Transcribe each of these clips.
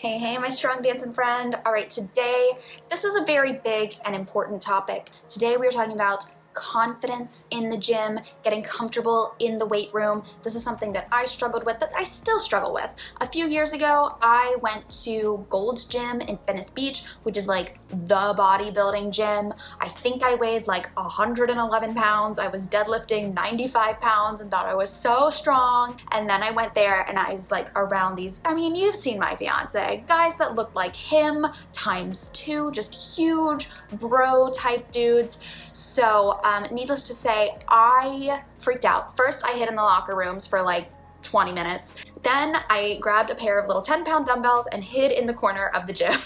Hey, hey, my strong dancing friend. All right, today, this is a very big and important topic. Today we are talking about confidence in the gym, getting comfortable in the weight room. This is something that I struggled with, that I still struggle with. A few years ago, I went to Gold's Gym in Venice Beach, which is like the bodybuilding gym. I think I weighed like 111 pounds. I was deadlifting 95 pounds and thought I was so strong. And then I went there and I was like around these, I mean, you've seen my fiance, guys that looked like him times two, just huge bro type dudes. So needless to say, I freaked out. First, I hid in the locker rooms for like 20 minutes. Then I grabbed a pair of little 10-pound dumbbells and hid in the corner of the gym.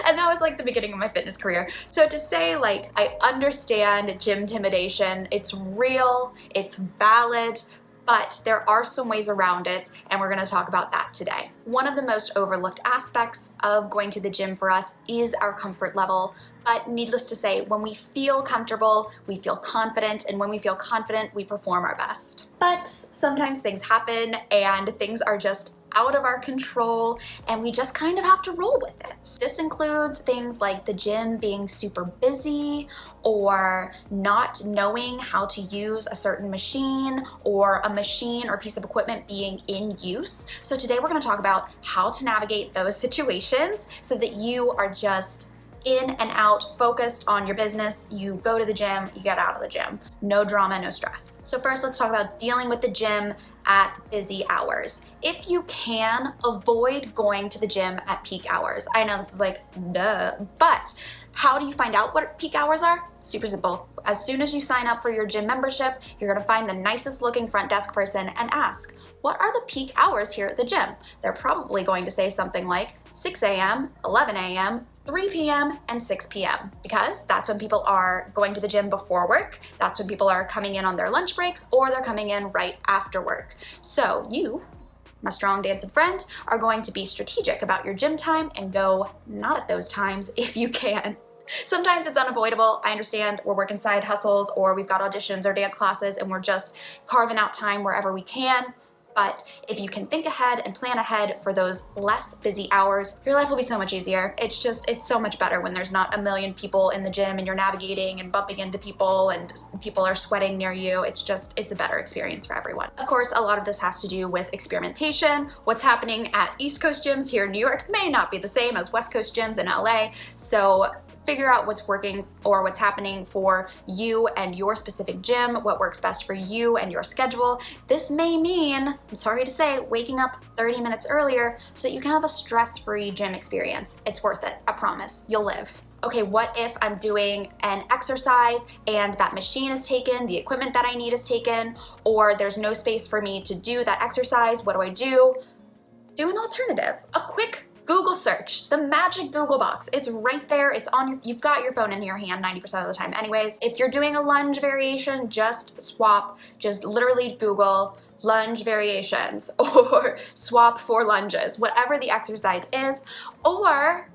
And that was like the beginning of my fitness career. So to say like, I understand gym intimidation, it's real, it's valid, but there are some ways around it, and we're gonna talk about that today. One of the most overlooked aspects of going to the gym for us is our comfort level, but needless to say, when we feel comfortable, we feel confident, and when we feel confident, we perform our best. But sometimes things happen, and things are just out of our control, and we just kind of have to roll with it. This includes things like the gym being super busy, or not knowing how to use a certain machine, or a machine or piece of equipment being in use. So today we're going to talk about how to navigate those situations so that you are just in and out, focused on your business. You go to the gym, you get out of the gym. No drama, no stress. So first, let's talk about dealing with the gym at busy hours. If you can, avoid going to the gym at peak hours. I know this is like, duh, but how do you find out what peak hours are? Super simple. As soon as you sign up for your gym membership, you're gonna find the nicest looking front desk person and ask, what are the peak hours here at the gym? They're probably going to say something like 6 a.m., 11 a.m., 3 p.m. and 6 p.m. because that's when people are going to the gym before work, that's when people are coming in on their lunch breaks, or they're coming in right after work. So you, my strong dancing friend, are going to be strategic about your gym time and go not at those times if you can. Sometimes it's unavoidable. I understand we're working side hustles, or we've got auditions or dance classes and we're just carving out time wherever we can. But if you can think ahead and plan ahead for those less busy hours, your life will be so much easier. It's so much better when there's not a million people in the gym and you're navigating and bumping into people and people are sweating near you. It's a better experience for everyone. Of course, a lot of this has to do with experimentation. What's happening at East Coast gyms here in New York may not be the same as West Coast gyms in LA. So figure out what's working or what's happening for you and your specific gym, what works best for you and your schedule. This may mean, I'm sorry to say, waking up 30 minutes earlier so that you can have a stress-free gym experience. It's worth it, I promise. You'll live. Okay, what if I'm doing an exercise and that machine is taken, the equipment that I need is taken, or there's no space for me to do that exercise? What do? Do an alternative, a quick Google search, the magic Google box. It's right there. It's on you've got your phone in your hand 90% of the time anyways. If you're doing a lunge variation, just literally Google lunge variations or swap for lunges, whatever the exercise is, or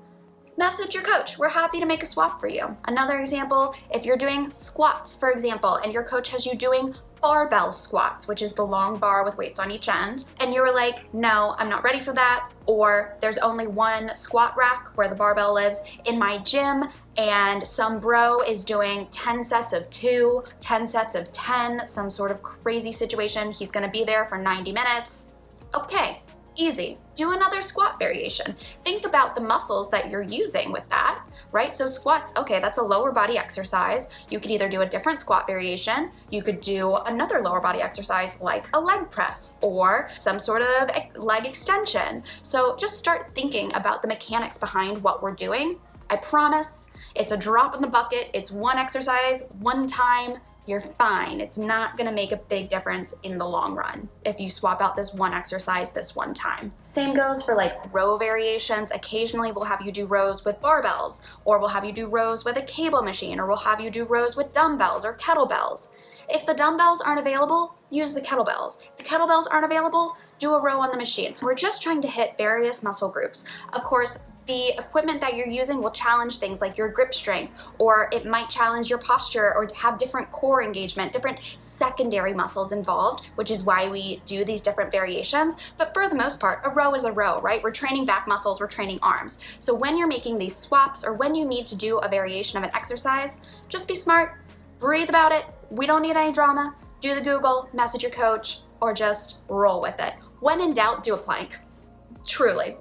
message your coach. We're happy to make a swap for you. Another example, if you're doing squats, for example, and your coach has you doing barbell squats, which is the long bar with weights on each end, and you were like, no, I'm not ready for that, or there's only one squat rack where the barbell lives in my gym, and some bro is doing 10 sets of 2, 10 sets of 10, some sort of crazy situation. He's gonna be there for 90 minutes. Okay, easy. Do another squat variation. Think about the muscles that you're using with that, right? So squats, okay, that's a lower body exercise. You could either do a different squat variation, you could do another lower body exercise like a leg press or some sort of leg extension. So just start thinking about the mechanics behind what we're doing. I promise it's a drop in the bucket. It's one exercise, one time. You're fine. It's not gonna make a big difference in the long run if you swap out this one exercise this one time. Same goes for like row variations. Occasionally we'll have you do rows with barbells, or we'll have you do rows with a cable machine, or we'll have you do rows with dumbbells or kettlebells. If the dumbbells aren't available, use the kettlebells. If the kettlebells aren't available, do a row on the machine. We're just trying to hit various muscle groups. Of course, the equipment that you're using will challenge things like your grip strength, or it might challenge your posture or have different core engagement, different secondary muscles involved, which is why we do these different variations. But for the most part, a row is a row, right? We're training back muscles, we're training arms. So when you're making these swaps or when you need to do a variation of an exercise, just be smart, breathe about it. We don't need any drama. Do the Google, message your coach, or just roll with it. When in doubt, do a plank. Truly,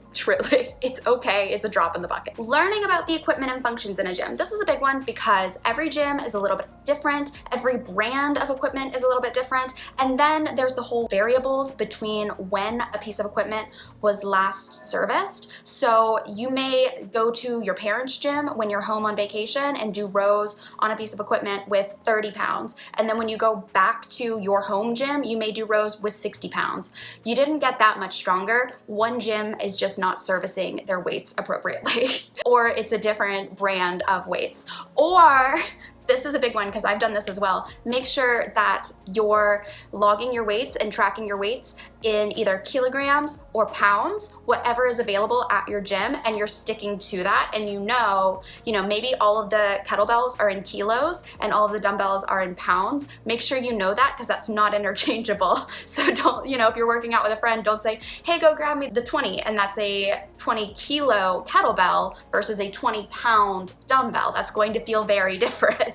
it's okay, it's a drop in the bucket. Learning about the equipment and functions in a gym. This is a big one because every gym is a little bit different, every brand of equipment is a little bit different, and then there's the whole variables between when a piece of equipment was last serviced. So you may go to your parents' gym when you're home on vacation and do rows on a piece of equipment with 30 pounds, and then when you go back to your home gym, you may do rows with 60 pounds. You didn't get that much stronger. One gym is just not servicing their weights appropriately, or it's a different brand of weights. Or this is a big one because I've done this as well. Make sure that you're logging your weights and tracking your weights in either kilograms or pounds, whatever is available at your gym, and you're sticking to that. And you know, maybe all of the kettlebells are in kilos and all of the dumbbells are in pounds. Make sure you know that because that's not interchangeable. So don't, if you're working out with a friend, don't say, hey, go grab me the 20, and that's a 20 kilo kettlebell versus a 20 pound dumbbell. That's going to feel very different.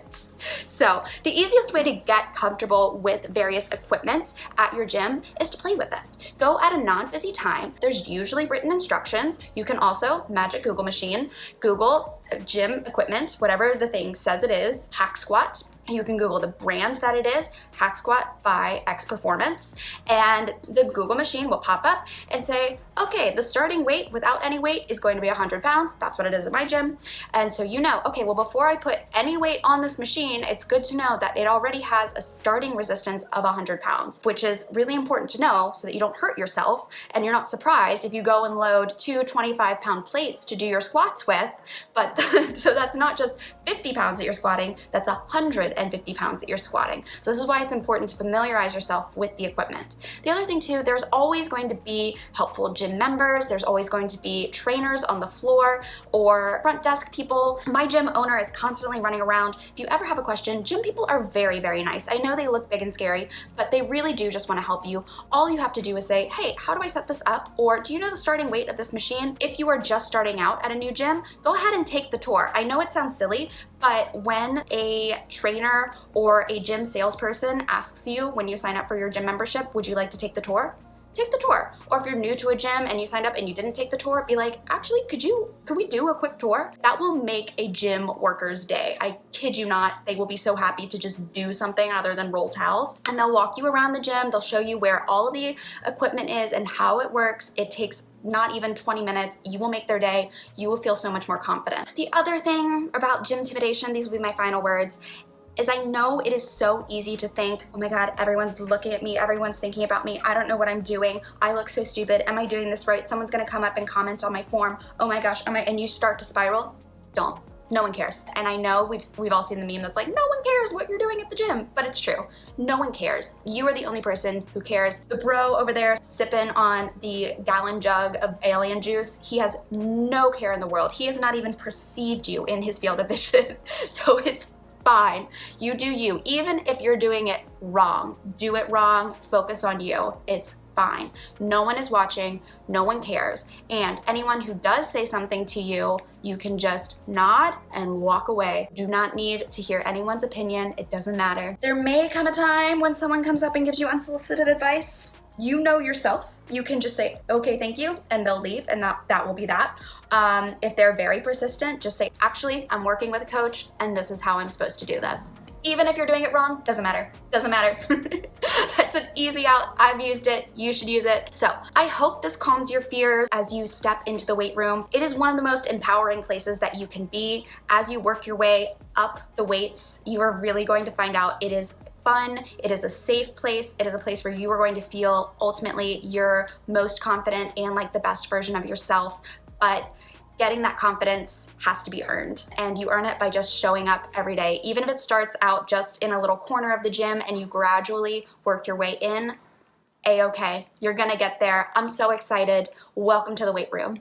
So the easiest way to get comfortable with various equipment at your gym is to play with it. Go at a non-busy time. There's usually written instructions. You can also, magic Google machine, Google gym equipment, whatever the thing says it is, hack squat. You can Google the brand that it is, hack squat by X Performance, and the Google machine will pop up and say, okay, the starting weight without any weight is going to be 100 pounds. That's what it is at my gym. And so okay, well, before I put any weight on this machine, it's good to know that it already has a starting resistance of 100 pounds, which is really important to know so that you don't hurt yourself and you're not surprised if you go and load two 25-pound plates to do your squats with, but so that's not just 50 pounds that you're squatting, that's 150 pounds that you're squatting. So this is why it's important to familiarize yourself with the equipment. The other thing too, there's always going to be helpful gym members, there's always going to be trainers on the floor or front desk people. My gym owner is constantly running around. If you ever have a question, gym people are very, very nice. I know they look big and scary, but they really do just want to help you. All you have to do is say, hey, how do I set this up? Or do you know the starting weight of this machine? If you are just starting out at a new gym, go ahead and take the tour. I know it sounds silly, but when a trainer or a gym salesperson asks you when you sign up for your gym membership, would you like to take the tour? Take the tour. Or if you're new to a gym and you signed up and you didn't take the tour, be like, actually, could we do a quick tour? That will make a gym worker's day. I kid you not, they will be so happy to just do something other than roll towels. And they'll walk you around the gym, they'll show you where all of the equipment is and how it works. It takes not even 20 minutes. You will make their day. You will feel so much more confident. The other thing about gym intimidation, these will be my final words, is I know it is so easy to think, oh my God, everyone's looking at me, everyone's thinking about me, I don't know what I'm doing, I look so stupid, am I doing this right? Someone's gonna come up and comment on my form, oh my gosh, and you start to spiral. Don't. No one cares. And I know we've all seen the meme that's like, no one cares what you're doing at the gym, but it's true. No one cares. You are the only person who cares. The bro over there sipping on the gallon jug of alien juice, he has no care in the world. He has not even perceived you in his field of vision. So it's fine. You do you. Even if you're doing it wrong, do it wrong, focus on you. It's fine. No one is watching, no one cares. And anyone who does say something to you, you can just nod and walk away. Do not need to hear anyone's opinion. It doesn't matter. There may come a time when someone comes up and gives you unsolicited advice. You know yourself. You can just say, okay, thank you, and they'll leave, and that will be that. If they're very persistent, just say, actually, I'm working with a coach, and this is how I'm supposed to do this. Even if you're doing it wrong, doesn't matter. Doesn't matter. That's an easy out. I've used it. You should use it. So I hope this calms your fears as you step into the weight room. It is one of the most empowering places that you can be. As you work your way up the weights, you are really going to find out it is fun, it is a safe place, it is a place where you are going to feel ultimately your most confident and like the best version of yourself. But getting that confidence has to be earned, and you earn it by just showing up every day. Even if it starts out just in a little corner of the gym and you gradually work your way in, A-okay. You're gonna get there. I'm so excited. Welcome to the weight room.